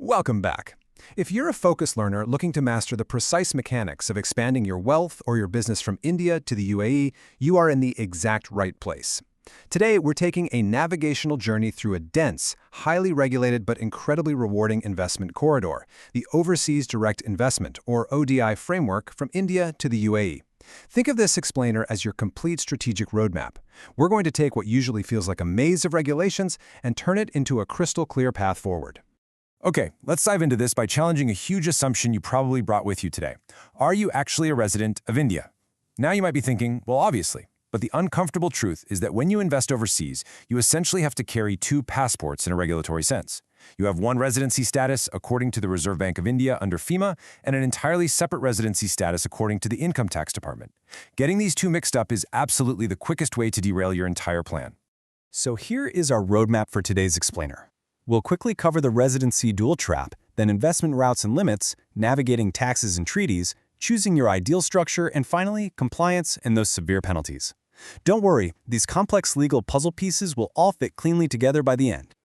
Welcome back. If you're a focused learner looking to master the precise mechanics of expanding your wealth or your business from India to the UAE, you are in the exact right place. Today, we're taking a navigational journey through a dense, highly regulated but incredibly rewarding investment corridor, the Overseas Direct Investment, or ODI framework from India to the UAE. Think of this explainer as your complete strategic roadmap. We're going to take what usually feels like a maze of regulations and turn it into a crystal clear path forward. Okay, let's dive into this by challenging a huge assumption you probably brought with you today. Are you actually a resident of India? Now you might be thinking, well, obviously. But the uncomfortable truth is that when you invest overseas, you essentially have to carry two passports in a regulatory sense. You have one residency status according to the Reserve Bank of India under FEMA and an entirely separate residency status according to the Income Tax Department. Getting these two mixed up is absolutely the quickest way to derail your entire plan. So here is our roadmap for today's explainer. We'll quickly cover the residency dual trap, then investment routes and limits, navigating taxes and treaties, choosing your ideal structure, and finally, compliance and those severe penalties. Don't worry, these complex legal puzzle pieces will all fit cleanly together by the end.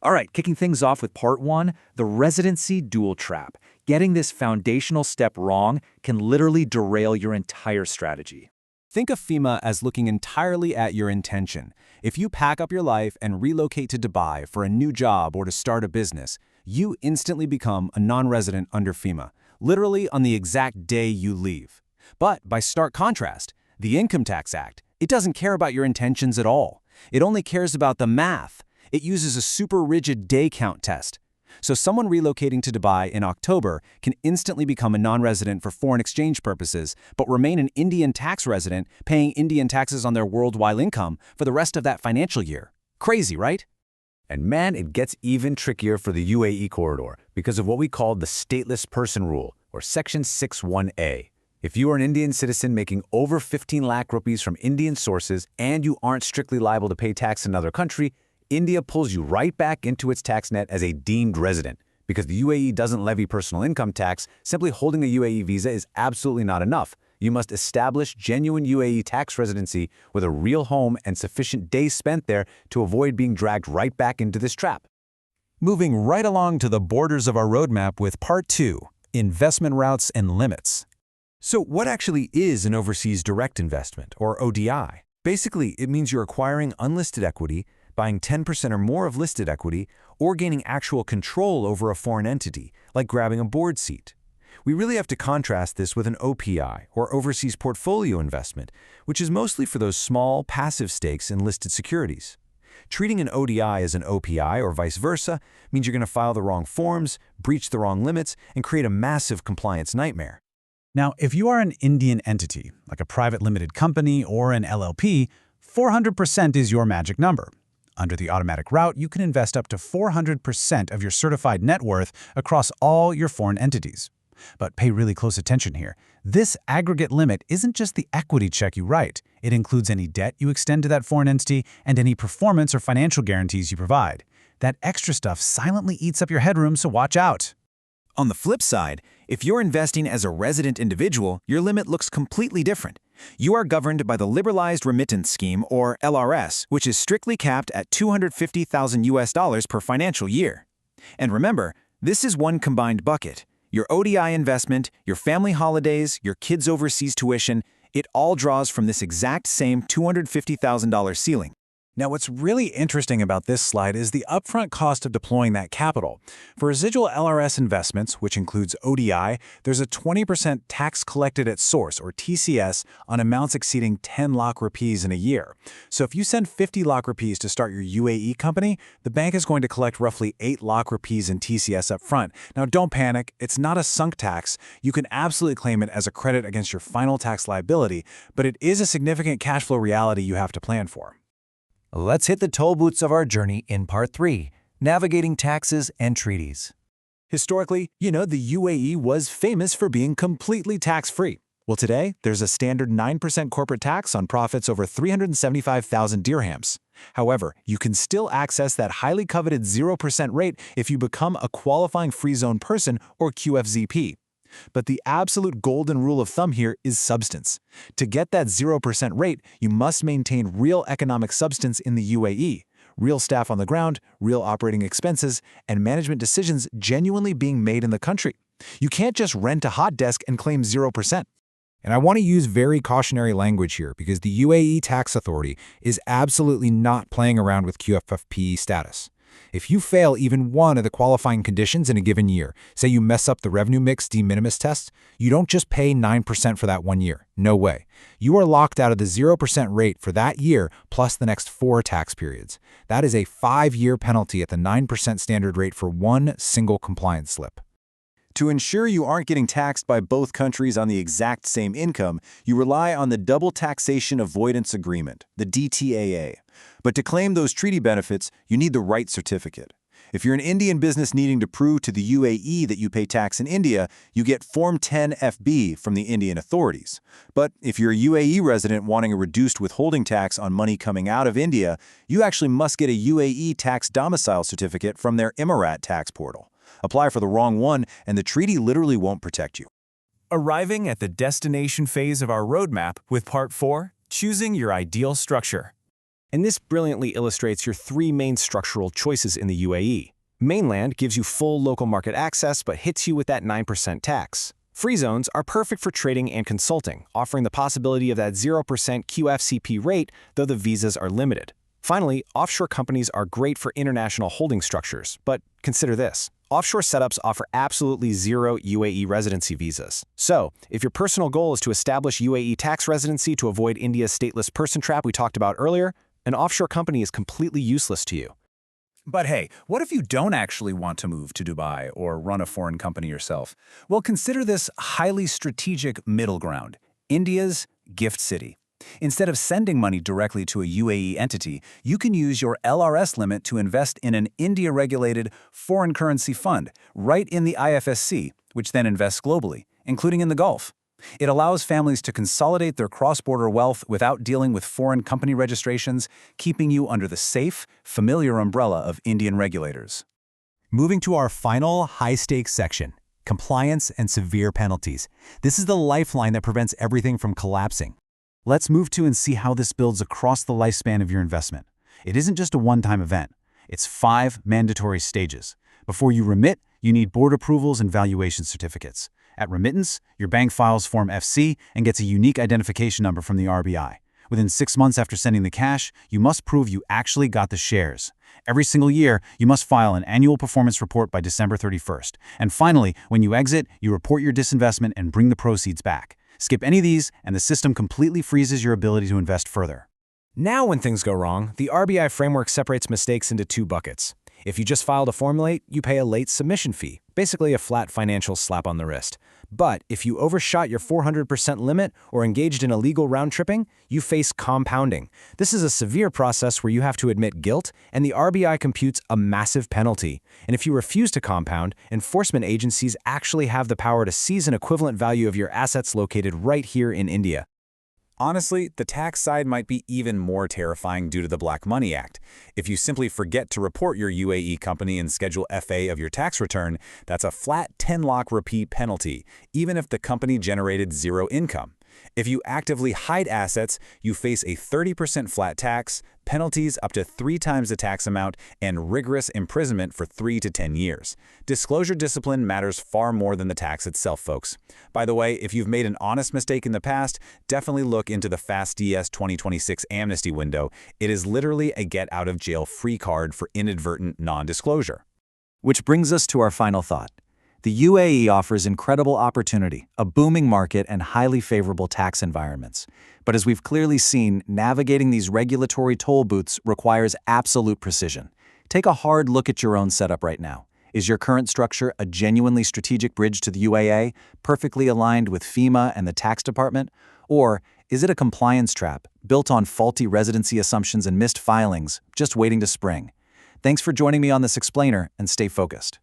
All right, kicking things off with part one, the residency dual trap. Getting this foundational step wrong can literally derail your entire strategy. Think of FEMA as looking entirely at your intention. If you pack up your life and relocate to Dubai for a new job or to start a business, you instantly become a non-resident under FEMA, literally on the exact day you leave. But by stark contrast, the Income Tax Act, it doesn't care about your intentions at all. It only cares about the math. It uses a super rigid day count test. So someone relocating to Dubai in October can instantly become a non-resident for foreign exchange purposes, but remain an Indian tax resident paying Indian taxes on their worldwide income for the rest of that financial year. Crazy, right? And man, it gets even trickier for the UAE corridor because of what we call the stateless person rule, or Section 61A. If you are an Indian citizen making over 15 lakh rupees from Indian sources and you aren't strictly liable to pay tax in another country, India pulls you right back into its tax net as a deemed resident. Because the UAE doesn't levy personal income tax, simply holding a UAE visa is absolutely not enough. You must establish genuine UAE tax residency with a real home and sufficient days spent there to avoid being dragged right back into this trap. Moving right along to the borders of our roadmap with Part 2, Investment Routes and Limits. So what actually is an overseas direct investment, or ODI? Basically, it means you're acquiring unlisted equity, buying 10% or more of listed equity, or gaining actual control over a foreign entity, like grabbing a board seat. We really have to contrast this with an OPI, or overseas portfolio investment, which is mostly for those small, passive stakes in listed securities. Treating an ODI as an OPI or vice versa means you're going to file the wrong forms, breach the wrong limits, and create a massive compliance nightmare. Now, if you are an Indian entity, like a private limited company or an LLP, 400% is your magic number. Under the automatic route, you can invest up to 400% of your certified net worth across all your foreign entities. But pay really close attention here. This aggregate limit isn't just the equity check you write. It includes any debt you extend to that foreign entity and any performance or financial guarantees you provide. That extra stuff silently eats up your headroom, so watch out. On the flip side, if you're investing as a resident individual, your limit looks completely different. You are governed by the Liberalized Remittance Scheme, or LRS, which is strictly capped at $250,000 per financial year. And remember, this is one combined bucket. Your ODI investment, your family holidays, your kids' overseas tuition, it all draws from this exact same $250,000 ceiling. Now, what's really interesting about this slide is the upfront cost of deploying that capital. For residual LRS investments, which includes ODI, there's a 20% tax collected at source, or TCS, on amounts exceeding 10 lakh rupees in a year. So if you send 50 lakh rupees to start your UAE company, the bank is going to collect roughly 8 lakh rupees in TCS up front. Now, don't panic. It's not a sunk tax. You can absolutely claim it as a credit against your final tax liability, but it is a significant cash flow reality you have to plan for. Let's hit the toll booths of our journey in Part 3, Navigating Taxes and Treaties. Historically, the UAE was famous for being completely tax-free. Well, today, there's a standard 9% corporate tax on profits over 375,000 dirhams. However, you can still access that highly coveted 0% rate if you become a qualifying free zone person, or QFZP. But the absolute golden rule of thumb here is substance. To get that 0% rate, you must maintain real economic substance in the UAE. real staff on the ground, real operating expenses, and management decisions genuinely being made in the country. You can't just rent a hot desk and claim 0%. And I want to use very cautionary language here because the UAE Tax Authority is absolutely not playing around with QFZP status. If you fail even one of the qualifying conditions in a given year, say you mess up the revenue mix de minimis test, you don't just pay 9% for that 1 year. No way. You are locked out of the 0% rate for that year plus the next 4 tax periods. That is a 5-year penalty at the 9% standard rate for one single compliance slip. To ensure you aren't getting taxed by both countries on the exact same income, you rely on the Double Taxation Avoidance Agreement, the DTAA. But to claim those treaty benefits, you need the right certificate. If you're an Indian business needing to prove to the UAE that you pay tax in India, you get Form 10FB from the Indian authorities. But if you're a UAE resident wanting a reduced withholding tax on money coming out of India, you actually must get a UAE tax domicile certificate from their Emirat tax portal. Apply for the wrong one, and the treaty literally won't protect you. Arriving at the destination phase of our roadmap with Part 4, choosing your ideal structure. And this brilliantly illustrates your 3 main structural choices in the UAE. Mainland gives you full local market access but hits you with that 9% tax. Free zones are perfect for trading and consulting, offering the possibility of that 0% QFZP rate, though the visas are limited. Finally, offshore companies are great for international holding structures, but consider this. Offshore setups offer absolutely 0 UAE residency visas. So, if your personal goal is to establish UAE tax residency to avoid India's stateless person trap we talked about earlier, an offshore company is completely useless to you. But hey, what if you don't actually want to move to Dubai or run a foreign company yourself? Well, consider this highly strategic middle ground, India's gift city. Instead of sending money directly to a UAE entity, you can use your LRS limit to invest in an India-regulated foreign currency fund right in the IFSC, which then invests globally, including in the Gulf. It allows families to consolidate their cross-border wealth without dealing with foreign company registrations, keeping you under the safe, familiar umbrella of Indian regulators. Moving to our final high-stakes section, compliance and severe penalties. This is the lifeline that prevents everything from collapsing. Let's move to and see how this builds across the lifespan of your investment. It isn't just a one-time event. It's 5 mandatory stages. Before you remit, you need board approvals and valuation certificates. At remittance, your bank files Form FC and gets a unique identification number from the RBI. Within 6 months after sending the cash, you must prove you actually got the shares. Every single year, you must file an annual performance report by December 31st. And finally, when you exit, you report your disinvestment and bring the proceeds back. Skip any of these, and the system completely freezes your ability to invest further. Now when things go wrong, the RBI framework separates mistakes into 2 buckets. If you just filed a Form late, you pay a late submission fee, basically a flat financial slap on the wrist. But if you overshot your 400% limit or engaged in illegal round-tripping, you face compounding. This is a severe process where you have to admit guilt, and the RBI computes a massive penalty. And if you refuse to compound, enforcement agencies actually have the power to seize an equivalent value of your assets located right here in India. Honestly, the tax side might be even more terrifying due to the Black Money Act. If you simply forget to report your UAE company in Schedule FA of your tax return, that's a flat 10 lakh rupee penalty, even if the company generated 0 income. If you actively hide assets, you face a 30% flat tax, penalties up to 3 times the tax amount, and rigorous imprisonment for 3 to 10 years. Disclosure discipline matters far more than the tax itself, folks. By the way, if you've made an honest mistake in the past, definitely look into the FAST-DS 2026 amnesty window. It is literally a get-out-of-jail-free card for inadvertent non-disclosure. Which brings us to our final thought. The UAE offers incredible opportunity, a booming market, and highly favorable tax environments. But as we've clearly seen, navigating these regulatory toll booths requires absolute precision. Take a hard look at your own setup right now. Is your current structure a genuinely strategic bridge to the UAE, perfectly aligned with FEMA and the tax department? Or is it a compliance trap, built on faulty residency assumptions and missed filings, just waiting to spring? Thanks for joining me on this explainer, and stay focused.